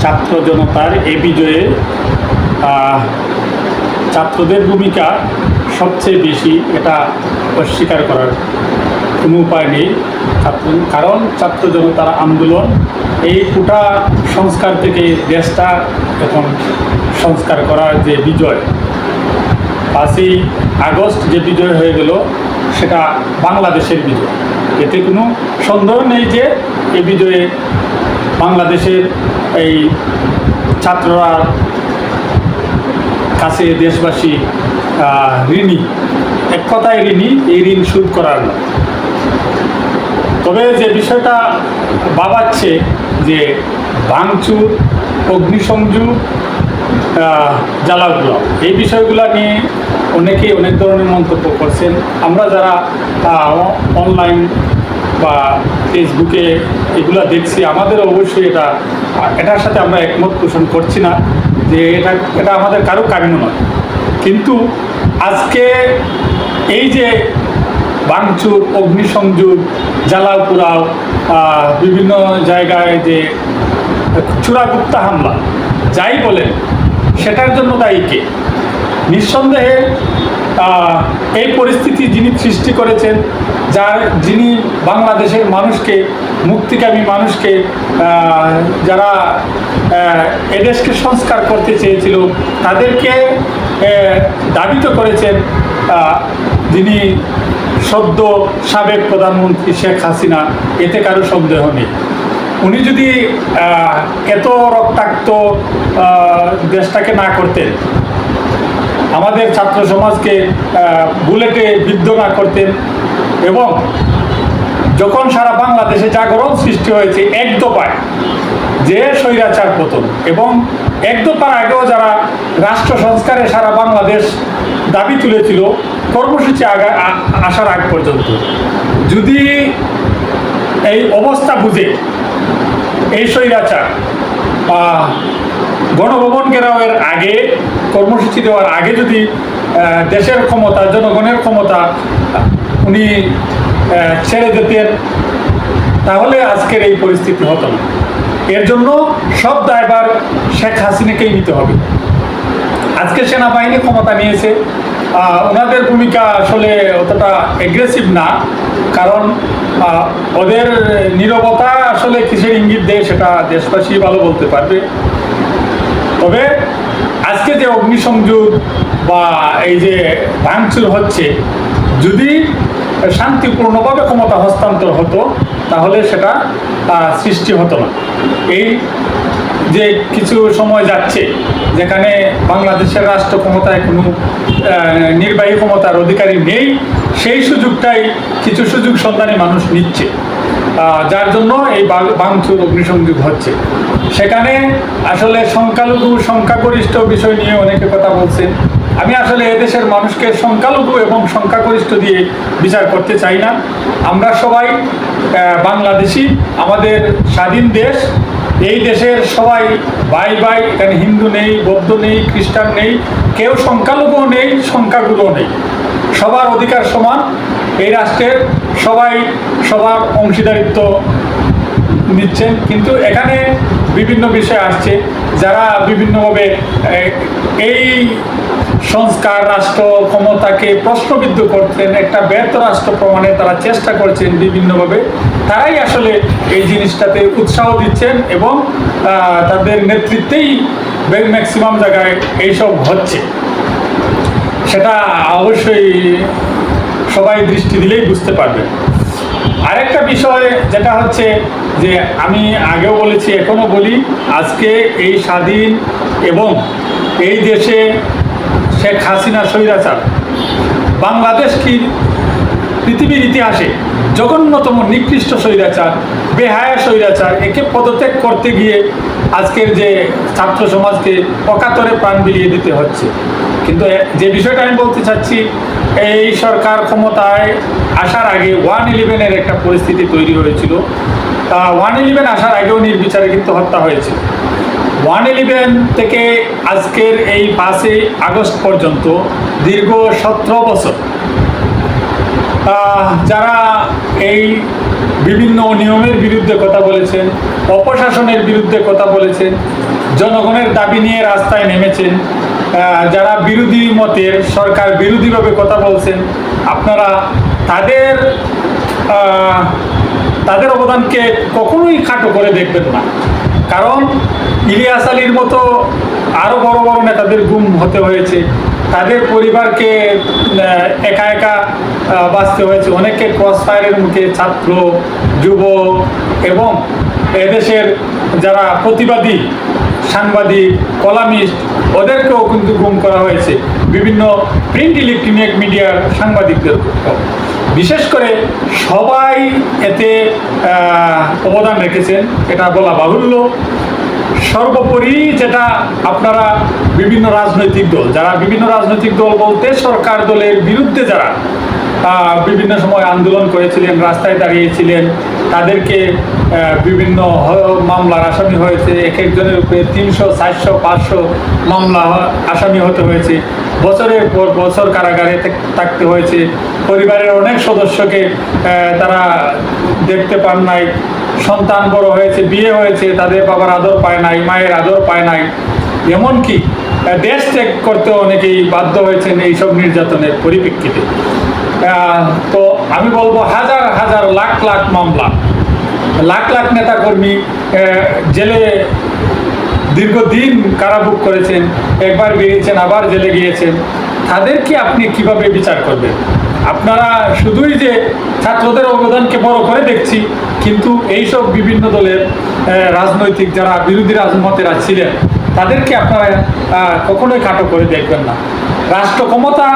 ছাত্র জনতার এই বিজয়ে ছাত্রদের ভূমিকা সবচেয়ে বেশি, এটা অস্বীকার করার কোনো উপায় নেই। কারণ ছাত্র জনতার আন্দোলন এই কোটা সংস্কার থেকে দেশটা এখন সংস্কার করার যে বিজয়, 5ই আগস্ট যে বিজয় হয়ে গেল, সেটা বাংলাদেশের বিজয়। এতে কোনো সন্দেহ নেই যে এই বিজয়ে বাংলাদেশের এই ছাত্ররা কাছে দেশবাসী ঋণী, এক কথায় ঋণী, এই ঋণ শোধ করার না। তবে যে বিষয়টা ভাবাচ্ছে যে ভাঙচুর, অগ্নিসংযোগ, জ্বালাগুলো, এই বিষয়গুলো নিয়ে অনেকেই অনেক ধরনের মন্তব্য করছেন। আমরা যারা অনলাইন বা ফেসবুকে এগুলো দেখছি, আমাদের অবশ্যই এটার সাথে আমরা একমত পোষণ করছি না যে এটা আমাদের কারো কাম্য নয়। কিন্তু আজকে এই যে ভাঙচুর, অগ্নিসংযোগ, জ্বালাও পোড়াও, বিভিন্ন জায়গায় যে চূড়াগুপ্তা হামলা, যাই বলেন, সেটার জন্য দায়ী কে? নিঃসন্দেহে এই পরিস্থিতি যিনি সৃষ্টি করেছেন, যিনি বাংলাদেশের মানুষকে, মুক্তিকামী মানুষকে, যারা এদেশকে সংস্কার করতে চেয়েছিল, তাদেরকে দাবিত করেছেন যিনি সদ্য সাবেক প্রধানমন্ত্রী শেখ হাসিনা। এতে কারো সন্দেহ নেই। উনি যদি এত রক্তাক্ত দেশটাকে না করতেন, আমাদের ছাত্র সমাজকে বুলেটে বিদ্ধ না করতেন, এবং যখন সারা বাংলাদেশে জাগরণ সৃষ্টি হয়েছে এক দফায় যে স্বৈরাচার পতন, এবং এক দফার আগেও যারা রাষ্ট্র সংস্কারে সারা বাংলাদেশ দাবি তুলেছিল কর্মসূচি আসার আগ পর্যন্ত, যদি এই অবস্থা বুঝে এই স্বৈরাচার গণভবন ঘেরাওয়ের আগে, কর্মসূচি দেওয়ার আগে যদি দেশের ক্ষমতা, জনগণের ক্ষমতা উনি ছেড়ে দিতেন, তাহলে আজকের এই পরিস্থিতি হতো না। এর জন্য সব দায়ভার শেখ হাসিনাকেই নিতে হবে। আজকে সেনাবাহিনী ক্ষমতা নিয়েছে, ওনাদের ভূমিকা আসলে অতটা এগ্রেসিভ না, কারণ ওদের নীরবতা আসলে কিসের ইঙ্গিত দেয় সেটা দেশবাসী ভালো বলতে পারবে। তবে আজকে যে অগ্নিসংযোগ বা এই যে ভাঙচুর হচ্ছে, যদি শান্তিপূর্ণভাবে ক্ষমতা হস্তান্তর হতো, তাহলে সেটা সৃষ্টি হতো না। এই যে কিছু সময় যাচ্ছে যেখানে বাংলাদেশের রাষ্ট্র ক্ষমতায় কোনো নির্বাহী ক্ষমতার অধিকারী নেই, সেই সুযোগটাই কিছু সুযোগ সন্ধানী মানুষ নিচ্ছে, যার জন্য এই ভাঙচুর, অগ্নিসংযোগ হচ্ছে। সেখানে আসলে সংখ্যালঘু সংখ্যাগরিষ্ঠ বিষয় নিয়ে অনেকে কথা বলছেন। আমি আসলে এদেশের মানুষকে সংখ্যালঘু এবং সংখ্যাগরিষ্ঠ দিয়ে বিচার করতে চাই না। আমরা সবাই বাংলাদেশি, আমাদের স্বাধীন দেশ, এই দেশের সবাই ভাই ভাই। এখানে হিন্দু নেই, বৌদ্ধ নেই, খ্রিস্টান নেই, কেউ সংখ্যালঘুও নেই, সংখ্যাগুরুও নেই, সবার অধিকার সমান। এই রাষ্ট্রের সবাই সবার অংশীদারিত্ব নিচ্ছেন, কিন্তু এখানে বিভিন্ন বিষয় আসছে, যারা বিভিন্নভাবে এই সংস্কার, রাষ্ট্র ক্ষমতাকে প্রশ্নবিদ্ধ করছেন, একটা ব্যর্থ রাষ্ট্র প্রমাণে তারা চেষ্টা করছেন বিভিন্নভাবে, তারাই আসলে এই জিনিসটাতে উৎসাহ দিচ্ছেন, এবং তাদের নেতৃত্বেই ম্যাক্সিমাম জায়গায় এইসব হচ্ছে। সেটা অবশ্যই সবাই দৃষ্টি দিলেই বুঝতে পারবেন। আরেকটা বিষয় যেটা হচ্ছে যে, আমি আগেও বলেছি, এখনো বলি, আজকে এই স্বাধীন এবং এই দেশে শেখ হাসিনা স্বৈরাচার, বাংলাদেশ কি পৃথিবীর ইতিহাসে জঘন্যতম নিকৃষ্ট স্বৈরাচার, বেহায়া স্বৈরাচার, একে পদত্যাগ করতে গিয়ে আজকের যে ছাত্র সমাজকে অকাতরে প্রাণ বিলিয়ে দিতে হচ্ছে। কিন্তু যে বিষয়টা আমি বলতে চাচ্ছি, এই সরকার ক্ষমতায় আসার আগে 1/11-এর একটা পরিস্থিতি তৈরি হয়েছিল। 1/11 আসার আগেও নির্বিচারে কিন্তু হত্যা হয়েছে। 1/11 থেকে আজকের এই 5ই আগস্ট পর্যন্ত দীর্ঘ 17 বছর যারা এই বিভিন্ন নিয়মের বিরুদ্ধে কথা বলেছেন, অপশাসনের বিরুদ্ধে কথা বলেছেন, জনগণের দাবি নিয়ে রাস্তায় নেমেছেন, যারা বিরোধী মতের সরকার বিরোধীভাবে কথা বলছেন, আপনারা তাদের তাদের অবদানকে কখনোই খাটো করে দেখবেন না। কারণ ইলিয়াস আলীর মতো আরও বড় বড় নেতাদের গুম হতে হয়েছে, তাদের পরিবারকে একা একা বাঁচতে হয়েছে, অনেকে ক্রস ফায়ারের মুখে, ছাত্র, যুব এবং এদেশের যারা প্রতিবাদী, সাংবাদিক, কলামিস্ট, ওদেরকেও কিন্তু গুম করা হয়েছে, বিভিন্ন প্রিন্ট ইলেকট্রনিক মিডিয়ার সাংবাদিকদের। বিশেষ করে সবাই এতে অবদান রেখেছেন, এটা বলা বাহুল্য। সর্বোপরি যেটা আপনারা বিভিন্ন রাজনৈতিক দল, যারা বিভিন্ন রাজনৈতিক দল বলতে সরকার দলের বিরুদ্ধে যারা বিভিন্ন সময় আন্দোলন করেছিলেন, রাস্তায় দাঁড়িয়েছিলেন, তাদেরকে বিভিন্ন মামলার আসামি হয়েছে, এক একজনের উপরে 300, 400, 500 মামলা আসামি হতে হয়েছে, বছরের পর বছর কারাগারে থাকতে হয়েছে, পরিবারের অনেক সদস্যকে তারা দেখতে পান নাই, সন্তান বড় হয়েছে, বিয়ে হয়েছে, তাদের বাবার আদর পায় নাই, মায়ের আদর পায় নাই, এমনকি দেশ ত্যাগ করতে অনেকেই বাধ্য হয়েছেন এইসব নির্যাতনের পরিপ্রেক্ষিতে। তো আমি বলবো হাজার হাজার লাখ লাখ মামলা, লাখ লাখ নেতাকর্মী জেলে দীর্ঘদিন কারাভোগ করেছেন, একবার বেরিয়েছেন আবার জেলে গিয়েছেন, তাদেরকে আপনি কিভাবে বিচার করবেন? আপনারা শুধুই যে ছাত্রদের অবদানকে বড় করে দেখছি, কিন্তু এইসব বিভিন্ন দলের রাজনৈতিক যারা বিরোধী রাজমতেরা ছিলেন, তাদেরকে আপনারা কখনোই খাটো করে দেখবেন না। রাষ্ট্র ক্ষমতা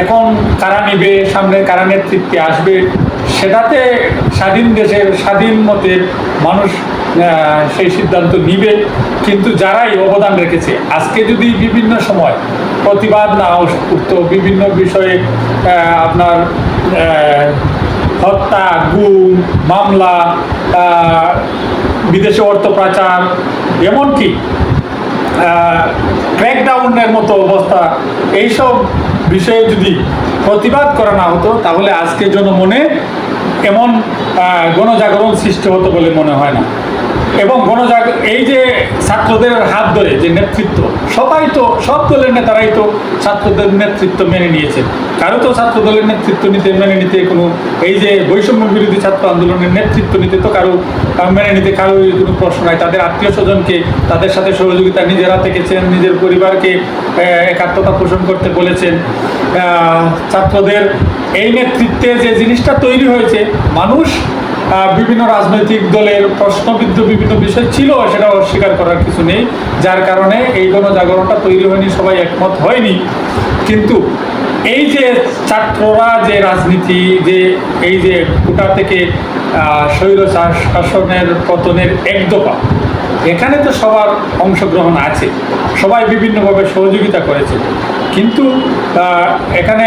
এখন কারা নিবে, সামনে কারা নেতৃত্বে আসবে, সেটাতে স্বাধীন দেশের স্বাধীন মতের মানুষ সেই সিদ্ধান্ত নিবে। কিন্তু যারাই অবদান রেখেছে, আজকে যদি বিভিন্ন সময় প্রতিবাদ না উঠত, বিভিন্ন বিষয়ে আপনার হত্যা, গুম, মামলা, বিদেশে অর্থ পাচার, এমনকি ক্র্যাকডাউনের মতো অবস্থা, এইসব বিষয়ে যদি প্রতিবাদ করা না হতো, তাহলে আজকে জনমনে এমন গণজাগরণ সৃষ্টি হতো বলে মনে হয় না। এবং এই যে ছাত্রদের হাত ধরে যে নেতৃত্ব, সবাই তো, সব দলের নেতারাই তো ছাত্রদের নেতৃত্ব মেনে নিয়েছেন, কারো তো ছাত্র দলের নেতৃত্ব মেনে নিতে কোনো, এই যে বৈষম্য বিরোধী ছাত্র আন্দোলনের নেতৃত্ব নিতে তো কারো মেনে নিতে কারো কোনো প্রশ্ন নাই। তাদের আত্মীয় স্বজনকে তাদের সাথে সহযোগিতা নিজেরা থেকেছেন, নিজের পরিবারকে একাত্মতা পোষণ করতে বলেছেন। ছাত্রদের এই নেতৃত্বে যে জিনিসটা তৈরি হয়েছে, মানুষ বিভিন্ন রাজনৈতিক দলের প্রশ্নবিদ্ধ বিভিন্ন বিষয় ছিল, সেটা অস্বীকার করার কিছু নেই, যার কারণে এই গণজাগরণটা তৈরি হয়নি, সবাই একমত হয়নি। কিন্তু এই যে ছাত্ররা যে রাজনীতি, যে এই যে কোটা থেকে স্বৈর শাসনের পতনের এক দফা, এখানে তো সবার অংশগ্রহণ আছে, সবাই বিভিন্নভাবে সহযোগিতা করেছে, কিন্তু এখানে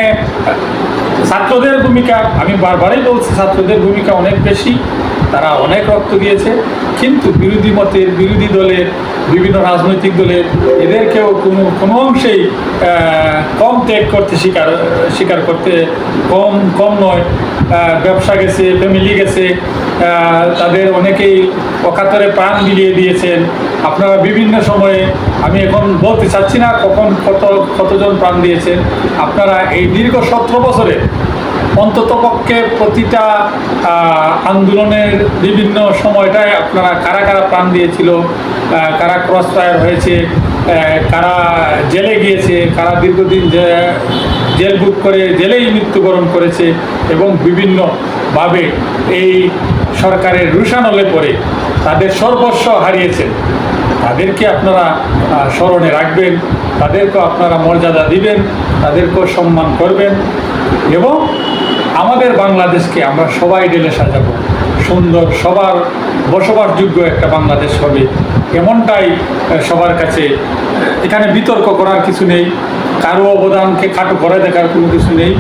ছাত্রদের ভূমিকা, আমি বারবারই বলছি, ছাত্রদের ভূমিকা অনেক বেশি, তারা অনেক রক্ত দিয়েছে। কিন্তু বিরোধী মতের, বিরোধী দলের, বিভিন্ন রাজনৈতিক দলের, এদেরকেও কোনো অংশেই কম ত্যাগ করতে স্বীকার করতে কম নয়। ব্যবসা গেছে, ফ্যামিলি গেছে, তাদের অনেকেই অকাতরে প্রাণ বিলিয়ে দিয়েছেন। আপনারা বিভিন্ন সময়ে, আমি এখন বলতে চাচ্ছি না কতজন প্রাণ দিয়েছেন, আপনারা এই দীর্ঘ 17 বছরে অন্ততপক্ষে প্রতিটা আন্দোলনের বিভিন্ন সময়টায় আপনারা কারা কারা প্রাণ দিয়েছিল, কারা ক্রস ফায়ার হয়েছে, কারা জেলে গিয়েছে, কারা দীর্ঘদিন জেল বুক করে জেলেই মৃত্যুবরণ করেছে, এবং বিভিন্নভাবে এই সরকারের রুষানলে পড়ে তাদের সর্বস্ব হারিয়েছেন, তাদেরকে আপনারা স্মরণে রাখবেন, তাদেরকেও আপনারা মর্যাদা দিবেন, তাদেরকেও সম্মান করবেন, এবং আমাদের বাংলাদেশকে আমরা সবাই ঢেলে সাজাবো, সুন্দর, সবার বসবাসযোগ্য একটা বাংলাদেশ হবে, এমনটাই সবার কাছে। এখানে বিতর্ক করার কিছু নেই, কারো অবদানকে খাটো করে দেখার কোনো কিছু নেই,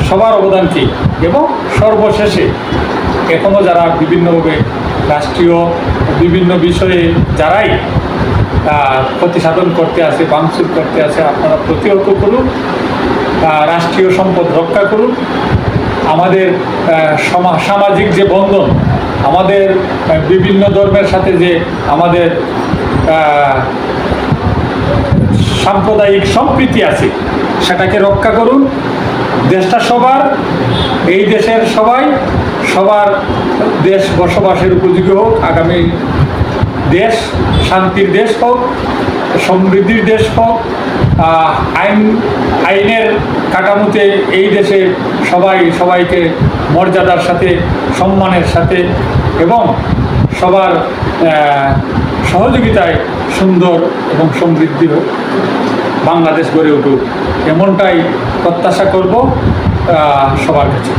সবার অবদানকে। এবং সর্বশেষে এখনও যারা বিভিন্নভাবে রাষ্ট্রীয় বিভিন্ন বিষয়ে যারাই ক্ষতি সাধন করতে আছে, ভাঙচুর করতে আছে, আপনারা প্রতিহত করুন, রাষ্ট্রীয় সম্পদ রক্ষা করুন, আমাদের সামাজিক যে বন্ধন, আমাদের বিভিন্ন ধর্মের সাথে যে আমাদের সাম্প্রদায়িক সম্প্রীতি আছে, সেটাকে রক্ষা করুন। দেশটা সবার, এই দেশের সবার দেশ বসবাসের উপযোগী হোক। আগামী দেশ শান্তির দেশ হোক, সমৃদ্ধির দেশ হোক। আইনের কাঠামোতে এই দেশে সবাইকে মর্যাদার সাথে, সম্মানের সাথে এবং সবার সহযোগিতায় সুন্দর এবং সমৃদ্ধি বাংলাদেশ গড়ে উঠুক, এমনটাই প্রত্যাশা করব সবার কাছে।